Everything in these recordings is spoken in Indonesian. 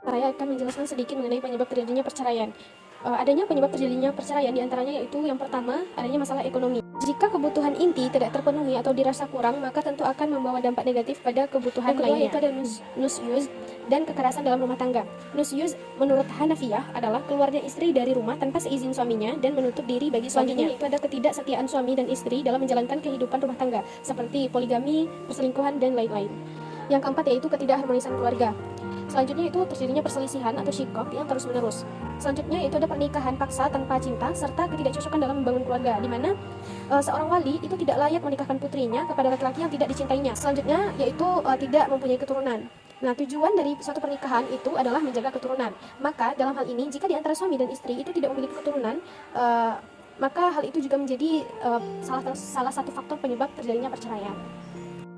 Saya akan menjelaskan sedikit mengenai penyebab terjadinya perceraian. Adanya penyebab terjadinya perceraian diantaranya yaitu yang pertama, adanya masalah ekonomi. Jika kebutuhan inti tidak terpenuhi atau dirasa kurang, maka tentu akan membawa dampak negatif pada kebutuhan lainnya. Yaitu ada nusyuz dan kekerasan dalam rumah tangga. Nusyuz menurut Hanafiyah adalah keluarnya istri dari rumah tanpa seizin suaminya dan menutup diri bagi suaminya. Itu ada ketidaksetiaan suami dan istri dalam menjalankan kehidupan rumah tangga, seperti poligami, perselingkuhan, dan lain-lain. Yang keempat yaitu ketidakharmonisan keluarga. Selanjutnya itu terjadinya perselisihan atau syikok yang terus-menerus. Selanjutnya itu ada pernikahan paksa tanpa cinta serta ketidakcocokan dalam membangun keluarga, di mana seorang wali itu tidak layak menikahkan putrinya kepada laki-laki yang tidak dicintainya. Selanjutnya yaitu tidak mempunyai keturunan. Nah, tujuan dari suatu pernikahan itu adalah menjaga keturunan. Maka dalam hal ini jika di antara suami dan istri itu tidak memiliki keturunan, maka hal itu juga menjadi salah satu faktor penyebab terjadinya perceraian.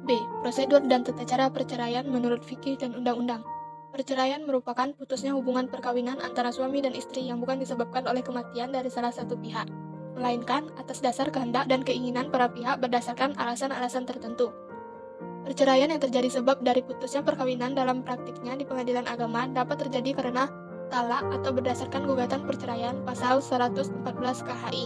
B. Prosedur dan tata cara perceraian menurut fikih dan undang-undang. Perceraian merupakan putusnya hubungan perkawinan antara suami dan istri yang bukan disebabkan oleh kematian dari salah satu pihak, melainkan atas dasar kehendak dan keinginan para pihak berdasarkan alasan-alasan tertentu. Perceraian yang terjadi sebab dari putusnya perkawinan dalam praktiknya di pengadilan agama dapat terjadi karena talak atau berdasarkan gugatan perceraian pasal 114 KHI.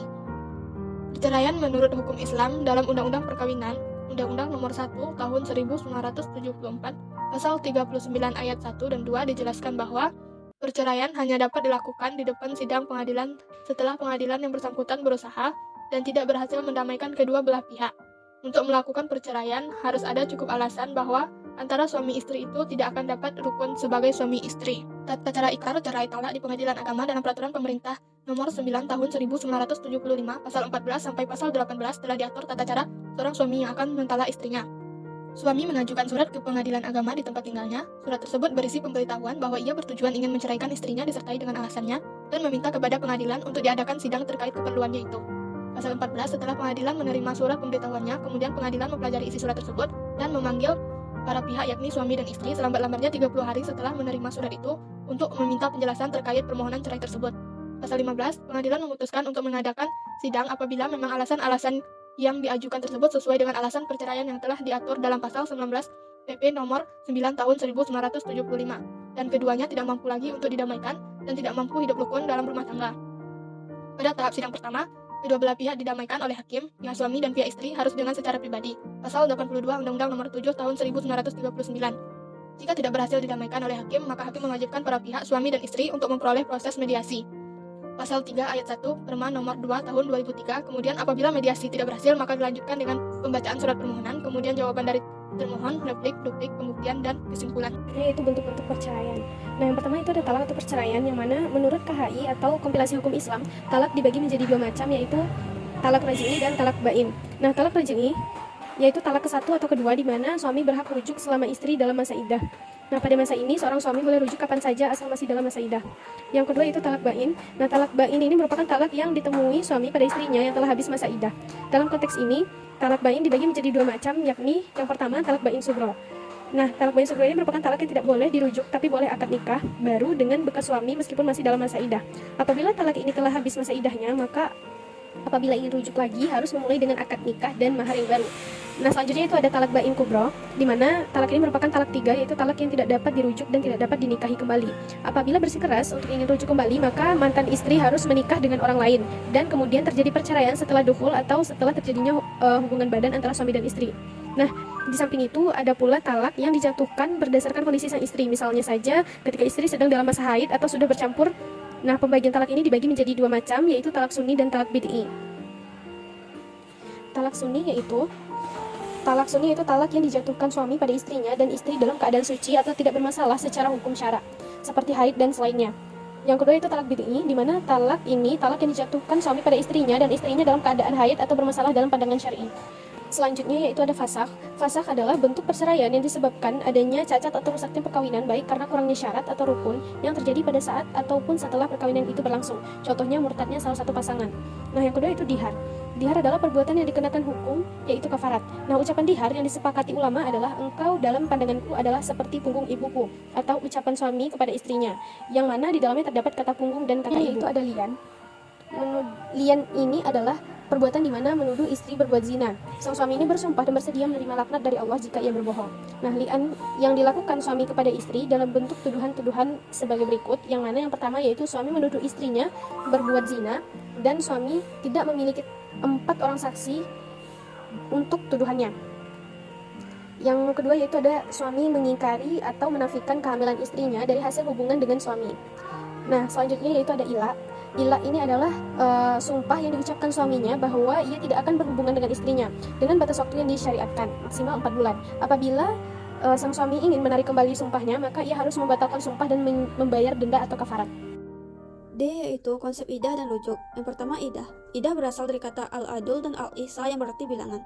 Perceraian menurut hukum Islam dalam Undang-Undang Perkawinan, Undang-Undang Nomor 1 Tahun 1974, Pasal 39 ayat 1 dan 2 dijelaskan bahwa perceraian hanya dapat dilakukan di depan sidang pengadilan setelah pengadilan yang bersangkutan berusaha dan tidak berhasil mendamaikan kedua belah pihak. Untuk melakukan perceraian harus ada cukup alasan bahwa antara suami istri itu tidak akan dapat rukun sebagai suami istri. Tata cara ikrar cerai talak di pengadilan agama dalam peraturan pemerintah Nomor 9 Tahun 1975 Pasal 14 sampai Pasal 18 telah diatur tata cara seorang suami yang akan mentalak istrinya. Suami mengajukan surat ke pengadilan agama di tempat tinggalnya. Surat tersebut berisi pemberitahuan bahwa ia bertujuan ingin menceraikan istrinya disertai dengan alasannya dan meminta kepada pengadilan untuk diadakan sidang terkait keperluannya itu. Pasal 14, setelah pengadilan menerima surat pemberitahuannya, kemudian pengadilan mempelajari isi surat tersebut dan memanggil para pihak yakni suami dan istri selambat-lambatnya 30 hari setelah menerima surat itu untuk meminta penjelasan terkait permohonan cerai tersebut. Pasal 15, pengadilan memutuskan untuk mengadakan sidang apabila memang alasan-alasan yang diajukan tersebut sesuai dengan alasan perceraian yang telah diatur dalam pasal 19 PP nomor 9 tahun 1975 dan keduanya tidak mampu lagi untuk didamaikan dan tidak mampu hidup rukun dalam rumah tangga. Pada tahap sidang pertama, kedua belah pihak didamaikan oleh hakim, pihak suami dan pihak istri harus dengan secara pribadi. Pasal 82 Undang-Undang Nomor 7 Tahun 1939. Jika tidak berhasil didamaikan oleh hakim, maka hakim mewajibkan para pihak suami dan istri untuk memperoleh proses mediasi. Pasal 3 ayat 1 Perma nomor 2 tahun 2003. Kemudian apabila mediasi tidak berhasil, maka dilanjutkan dengan pembacaan surat permohonan, kemudian jawaban dari termohon, replik, duplik, pembuktian, dan kesimpulan. Yaitu bentuk-bentuk perceraian. Nah, yang pertama itu ada talak atau perceraian, yang mana menurut KHI atau kompilasi hukum Islam, talak dibagi menjadi dua macam, yaitu talak raj'i dan talak bain. Nah, talak raj'i yaitu talak ke-1 atau kedua, di mana suami berhak rujuk selama istri dalam masa iddah. Nah, pada masa ini seorang suami boleh rujuk kapan saja asal masih dalam masa iddah. Yang kedua itu talak bain. Nah, talak bain ini merupakan talak yang ditemui suami pada istrinya yang telah habis masa iddah. Dalam konteks ini, talak bain dibagi menjadi dua macam, yakni yang pertama talak bain sugro. Nah, talak bain sugro ini merupakan talak yang tidak boleh dirujuk tapi boleh akad nikah baru dengan bekas suami meskipun masih dalam masa iddah. Apabila talak ini telah habis masa iddahnya, maka apabila ingin rujuk lagi harus memulai dengan akad nikah dan mahar yang baru. Nah, selanjutnya itu ada talak bain kubro, di mana talak ini merupakan talak 3, yaitu talak yang tidak dapat dirujuk dan tidak dapat dinikahi kembali. Apabila bersikeras untuk ingin rujuk kembali, maka mantan istri harus menikah dengan orang lain dan kemudian terjadi perceraian setelah dukhul atau setelah terjadinya hubungan badan antara suami dan istri. Nah, di samping itu ada pula talak yang dijatuhkan berdasarkan kondisi sang istri. Misalnya saja ketika istri sedang dalam masa haid atau sudah bercampur. Nah, pembagian talak ini dibagi menjadi dua macam, yaitu talak sunni dan talak bid'i. Talak sunni yaitu talak yang dijatuhkan suami pada istrinya dan istri dalam keadaan suci atau tidak bermasalah secara hukum syara, seperti haid dan selainnya. Yang kedua itu talak bid'i, di mana talak yang dijatuhkan suami pada istrinya dan istrinya dalam keadaan haid atau bermasalah dalam pandangan syar'i. Selanjutnya yaitu ada fasakh. Fasakh adalah bentuk perceraian yang disebabkan adanya cacat atau rusaknya perkawinan, baik karena kurangnya syarat atau rukun yang terjadi pada saat ataupun setelah perkawinan itu berlangsung. Contohnya murtadnya salah satu pasangan. Nah, yang kedua itu dihar. Dihar adalah perbuatan yang dikenakan hukum, yaitu kafarat. Nah, ucapan dihar yang disepakati ulama adalah engkau dalam pandanganku adalah seperti punggung ibuku, atau ucapan suami kepada istrinya, yang mana di dalamnya terdapat kata punggung dan kata ibu. Itu ada lian. Lian ini adalah perbuatan di mana menuduh istri berbuat zina. Sang suami ini bersumpah dan bersedia menerima laknat dari Allah jika ia berbohong. Nah, li'an yang dilakukan suami kepada istri dalam bentuk tuduhan-tuduhan sebagai berikut, yang mana yang pertama yaitu suami menuduh istrinya berbuat zina dan suami tidak memiliki 4 orang saksi untuk tuduhannya. Yang kedua yaitu ada suami mengingkari atau menafikan kehamilan istrinya dari hasil hubungan dengan suami. Nah, selanjutnya yaitu ada ila. Ila ini adalah sumpah yang diucapkan suaminya bahwa ia tidak akan berhubungan dengan istrinya dengan batas waktu yang disyariatkan, maksimal 4 bulan. Apabila sang suami ingin menarik kembali sumpahnya, maka ia harus membatalkan sumpah dan membayar denda atau kafarat. D yaitu konsep idah dan rujuk. Yang pertama idah. Idah berasal dari kata al-adul dan al-ihsa yang berarti bilangan,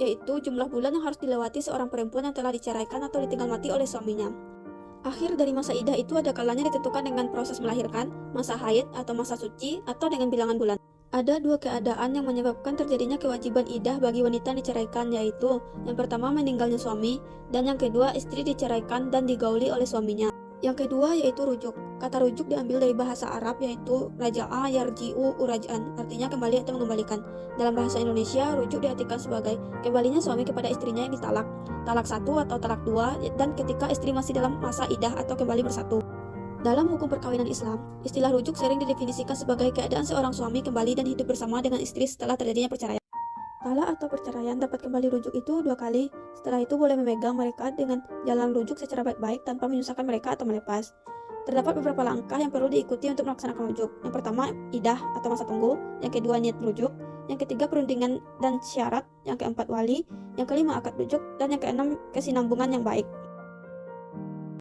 yaitu jumlah bulan yang harus dilewati seorang perempuan yang telah diceraikan atau ditinggal mati oleh suaminya. Akhir dari masa idah itu ada kalanya ditentukan dengan proses melahirkan, masa haid atau masa suci, atau dengan bilangan bulan. Ada 2 keadaan yang menyebabkan terjadinya kewajiban idah bagi wanita yang diceraikan, yaitu yang pertama meninggalnya suami, dan yang kedua istri diceraikan dan digauli oleh suaminya. Yang kedua yaitu rujuk. Kata rujuk diambil dari bahasa Arab yaitu raja'a yarji'u uraj'an, artinya kembali atau mengembalikan. Dalam bahasa Indonesia, rujuk diartikan sebagai kembalinya suami kepada istrinya yang ditalak, talak 1 atau talak 2, dan ketika istri masih dalam masa idah atau kembali bersatu. Dalam hukum perkawinan Islam, istilah rujuk sering didefinisikan sebagai keadaan seorang suami kembali dan hidup bersama dengan istri setelah terjadinya perceraian. Talak atau perceraian dapat kembali rujuk itu 2 kali. Setelah itu boleh memegang mereka dengan jalan rujuk secara baik-baik tanpa menyusahkan mereka atau melepas. Terdapat beberapa langkah yang perlu diikuti untuk melaksanakan rujuk. Yang pertama, idah atau masa tunggu. Yang kedua, niat rujuk. Yang ketiga, perundingan dan syarat. Yang keempat, wali. Yang kelima, akad rujuk. Dan yang keenam, kesinambungan yang baik.